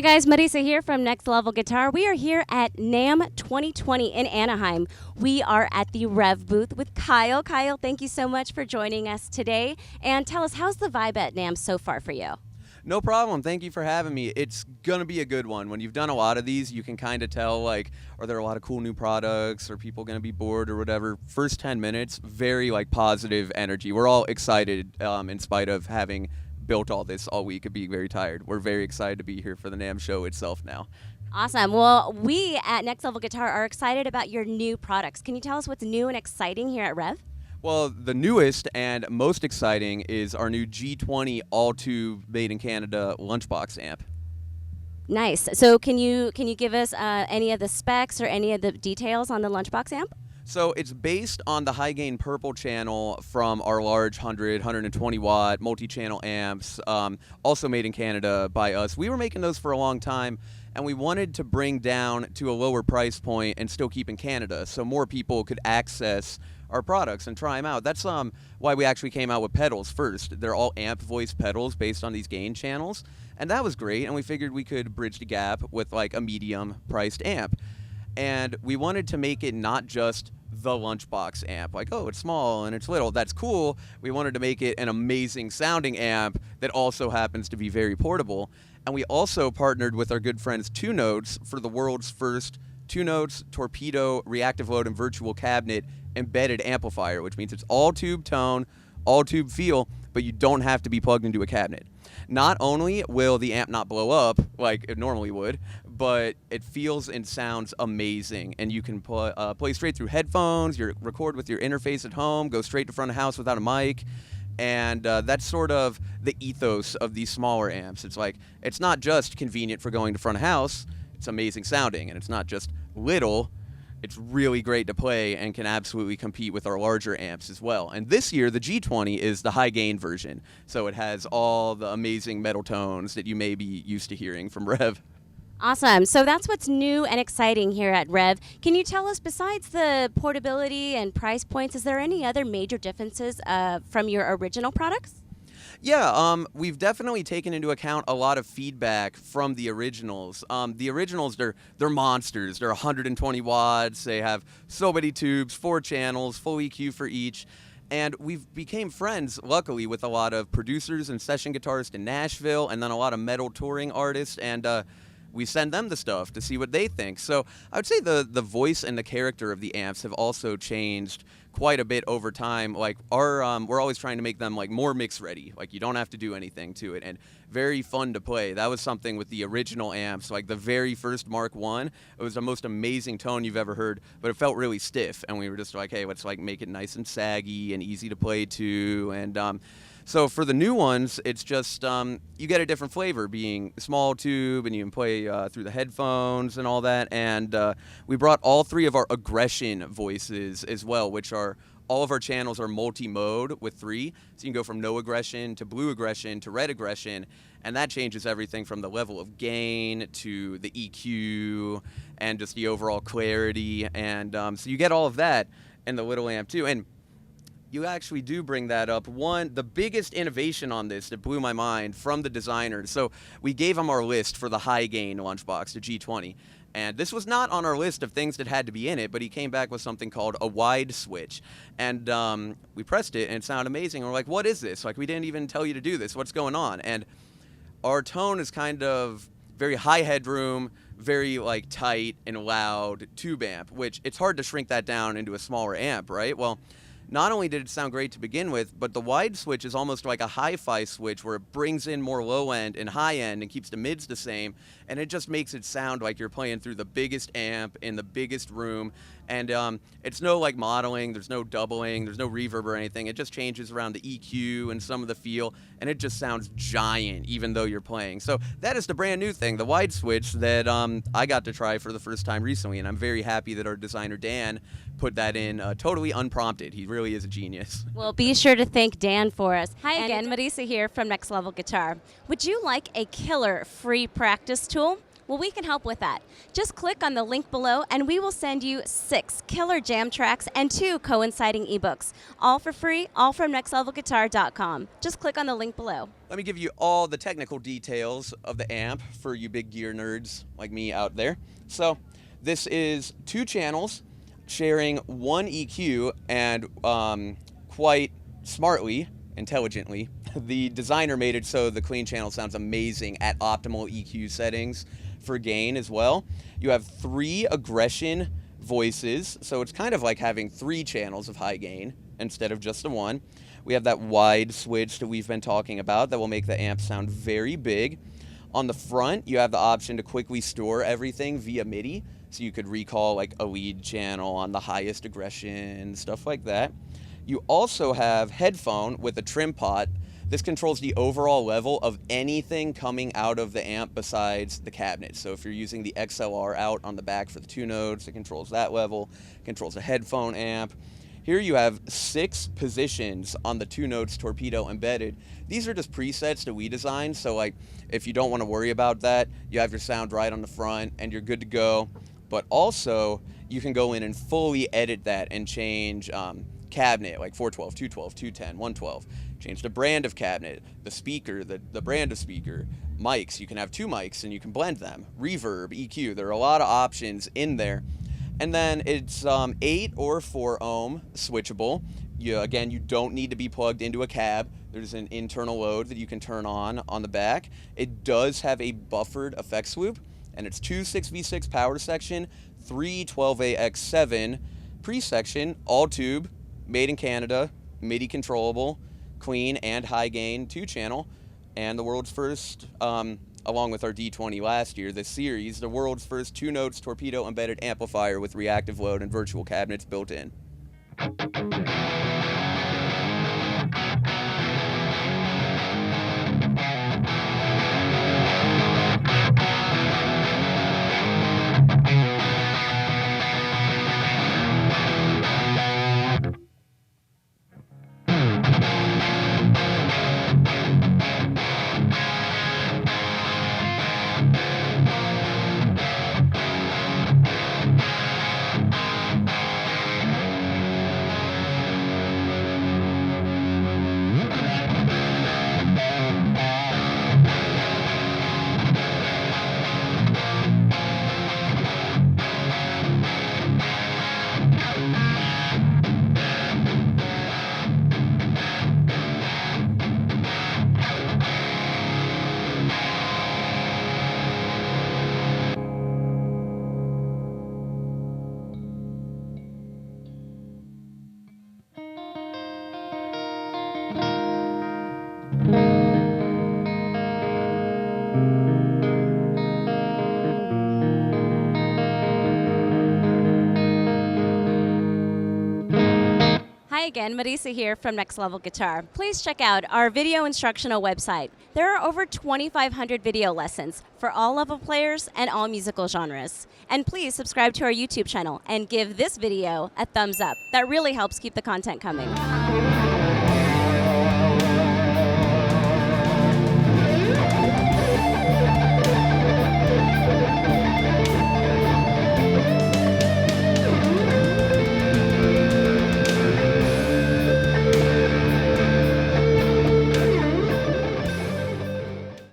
Hi guys, Marisa here from Next Level Guitar. We are here at NAMM 2020 in Anaheim. We are at the Revv booth with Kyle. Kyle, thank you so much for joining us today. And tell us, how's the vibe at NAMM so far for you? No problem. Thank you for having me. It's going to be a good one. When you've done a lot of these, you can kind of tell, like, are there a lot of cool new products? Are people going to be bored or whatever? First 10 minutes, very, like, positive energy. We're all excited in spite of having built all this all week and being very tired. We're very excited to be here for the NAMM show itself now. Awesome. Well, we at Next Level Guitar are excited about your new products. Can you tell us what's new and exciting here at Revv? Well, the newest and most exciting is our new G20 all-tube made in Canada lunchbox amp. Nice. So can you give us any of the specs or any of the details on the lunchbox amp? So it's based on the high-gain purple channel from our large 120 watt multi-channel amps, also made in Canada by us. We were making those for a long time, and we wanted to bring down to a lower price point and still keep in Canada so more people could access our products and try them out. That's why we actually came out with pedals first. They're all amp voice pedals based on these gain channels, and that was great, and we figured we could bridge the gap with like a medium priced amp. And we wanted to make it not just the lunchbox amp, like, oh, it's small and it's little, that's cool. We wanted to make it an amazing sounding amp that also happens to be very portable. And we also partnered with our good friends 2Notes for the world's first 2Notes torpedo reactive load and virtual cabinet embedded amplifier, which means it's all tube tone, all tube feel, but you don't have to be plugged into a cabinet. Not only will the amp not blow up like it normally would, but it feels and sounds amazing, and you can play straight through headphones, you record with your interface at home, go straight to front of house without a mic, and that's sort of the ethos of these smaller amps. It's like, it's not just convenient for going to front of house, it's amazing sounding, and it's not just little, it's really great to play and can absolutely compete with our larger amps as well. And this year, the G20 is the high gain version, so it has all the amazing metal tones that you may be used to hearing from Revv. Awesome. So that's what's new and exciting here at Revv. Can you tell us, besides the portability and price points, is there any other major differences from your original products? Yeah, we've definitely taken into account a lot of feedback from the originals. The originals, they're monsters. They're 120 watts. They have so many tubes, 4 channels, full EQ for each. And we've became friends, luckily, with a lot of producers and session guitarists in Nashville, and then a lot of metal touring artists, and we send them the stuff to see what they think. So I would say the voice and the character of the amps have also changed quite a bit over time. Like we're always trying to make them like more mix ready. Like you don't have to do anything to it, and very fun to play. That was something with the original amps, like the very first Mark I. It was the most amazing tone you've ever heard, but it felt really stiff, and we were just like, hey, let's like make it nice and saggy and easy to play to. And so for the new ones, it's just you get a different flavor, being small tube, and you can play through the headphones and all that. And we brought all 3 of our aggression voices as well, which are all of our channels are multi-mode with 3. So you can go from no aggression to blue aggression to red aggression, and that changes everything from the level of gain to the EQ and just the overall clarity. And so you get all of that in the little amp too. And you actually do bring that up. The biggest innovation on this that blew my mind from the designers. So we gave them our list for the high gain lunchbox, the G20. And this was not on our list of things that had to be in it, but he came back with something called a wide switch. And we pressed it, and it sounded amazing. We're like, what is this? Like, we didn't even tell you to do this. What's going on? And our tone is kind of very high headroom, very like tight and loud tube amp, which it's hard to shrink that down into a smaller amp, right? Well, not only did it sound great to begin with, but the wide switch is almost like a hi-fi switch where it brings in more low end and high end and keeps the mids the same, and it just makes it sound like you're playing through the biggest amp in the biggest room. And it's no like modeling, there's no doubling, there's no reverb or anything. It just changes around the EQ and some of the feel, and it just sounds giant even though you're playing. So that is the brand new thing, the wide switch that I got to try for the first time recently, and I'm very happy that our designer Dan put that in totally unprompted. He really is a genius. Well, be sure to thank Dan for us. Hi again, Marisa here from Next Level Guitar. Would you like a killer free practice tool? Well, we can help with that. Just click on the link below and we will send you 6 killer jam tracks and 2 coinciding ebooks. All for free, all from nextlevelguitar.com. Just click on the link below. Let me give you all the technical details of the amp for you big gear nerds like me out there. So this is 2 channels sharing 1 EQ, and quite smartly, intelligently, the designer made it so the clean channel sounds amazing at optimal EQ settings for gain as well. You have 3 aggression voices, so it's kind of like having 3 channels of high gain instead of just the 1. We have that wide switch that we've been talking about that will make the amp sound very big. On the front, you have the option to quickly store everything via MIDI, so you could recall like a lead channel on the highest aggression, stuff like that. You also have headphone with a trim pot. This controls the overall level of anything coming out of the amp besides the cabinet. So if you're using the XLR out on the back for the 2 notes, it controls that level, controls a headphone amp. Here you have 6 positions on the 2 notes torpedo embedded. These are just presets that we designed, so like if you don't want to worry about that, you have your sound right on the front and you're good to go. But also you can go in and fully edit that and change cabinet, like 412, 212, 210, 112. Change the brand of cabinet, the speaker, the brand of speaker, mics. You can have 2 mics and you can blend them. Reverb, EQ, there are a lot of options in there. And then it's 8 or 4 ohm switchable. Again, you don't need to be plugged into a cab. There's an internal load that you can turn on the back. It does have a buffered effects loop, and it's 2 6v6 power section, 3 12AX7 pre-section, all tube, made in Canada, MIDI controllable, clean and high gain 2-channel, and the world's first, along with our D20 last year, this series, the world's first 2 notes torpedo embedded amplifier with reactive load and virtual cabinets built in. Hi again, Marisa here from Next Level Guitar. Please check out our video instructional website. There are over 2,500 video lessons for all level players and all musical genres. And please subscribe to our YouTube channel and give this video a thumbs up. That really helps keep the content coming.